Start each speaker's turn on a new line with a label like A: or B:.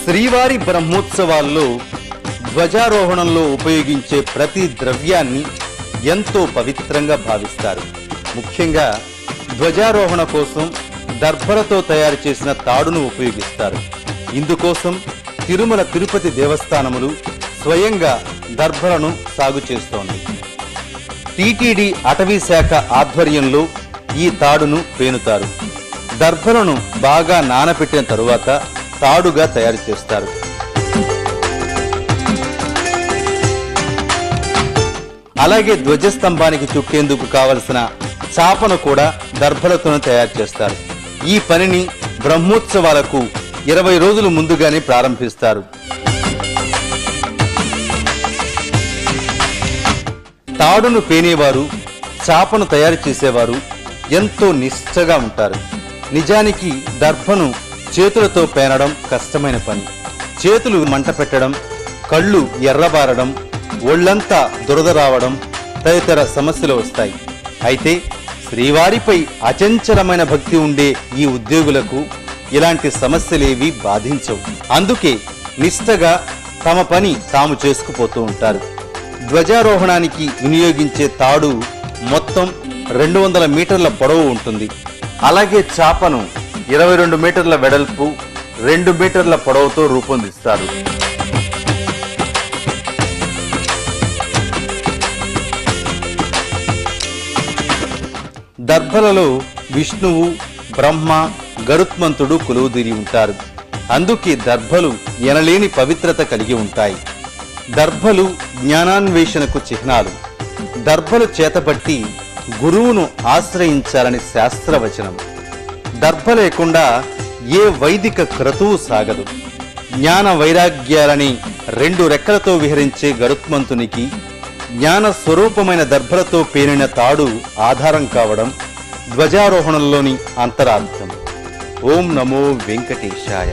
A: శ్రీవారి బ్రహ్మోత్సవాల్లో ధ్వజారోహణంలో ఉపయోగించే ప్రతి ద్రవ్యాన్ని ఎంతో పవిత్రంగా భావిస్తారు. ముఖ్యంగా ధ్వజారోహణ కోసం దర్భలతో తయారు చేసిన తాడును ఉపయోగిస్తారు. ఇందుకోసం తిరుమల తిరుపతి దేవస్థానములు స్వయంగా దర్భలను సాగు చేస్తోంది. టీటీడీ అటవీ శాఖ ఆధ్వర్యంలో ఈ తాడును పేనుతారు. దర్భలను బాగా నానబెట్టిన తరువాత తాడుగా తయారు చేస్తారు. అలాగే ధ్వజస్తంభానికి చుట్టేందుకు కావలసిన చాపను కూడా దర్భలతోనే తయారు చేస్తారు. ఈ పనిని బ్రహ్మోత్సవాలకు 20 రోజులు ముందుగానే ప్రారంభిస్తారు. తాడును పేనేవారు, చాపను తయారు చేసేవారు ఎంతో నిష్ఠగా ఉంటారు. నిజానికి దర్భను చేతులతో పేనడం కష్టమైన పని. చేతులు మంట పెట్టడం, కళ్ళు ఎర్రబారడం, ఒళ్లంతా దురద రావడం తదితర సమస్యలు వస్తాయి. అయితే శ్రీవారిపై అచంచలమైన భక్తి ఉండే ఈ ఉద్యోగులకు ఇలాంటి సమస్యలేవి బాధించవు. అందుకే నిష్ఠగా తమ పని తాము చేసుకుపోతూ ఉంటారు. ధ్వజారోహణానికి వినియోగించే తాడు మొత్తం 200 మీటర్ల పొడవు ఉంటుంది. అలాగే చాపను 22 మీటర్ల వెడల్పు, 2 మీటర్ల పొడవుతో రూపొందిస్తారు. దర్భలలో విష్ణువు, బ్రహ్మ, గరుత్మంతుడు కొలువుదీరి ఉంటారు. అందుకే దర్భలు ఎనలేని పవిత్రత కలిగి ఉంటాయి. దర్భలు జ్ఞానాన్వేషణకు చిహ్నాలు. దర్భలు చేతపట్టి గురువును ఆశ్రయించాలని శాస్త్రవచనం. దర్భ లేకుండా ఏ వైదిక క్రతువు సాగదు. జ్ఞాన వైరాగ్యాలని 2 రెక్కలతో విహరించే గరుత్మంతునికి జ్ఞాన స్వరూపమైన దర్భలతో పేనిన తాడు ఆధారం కావడం ధ్వజారోహణంలోని అంతరార్థం. ఓం నమో వెంకటేశాయ.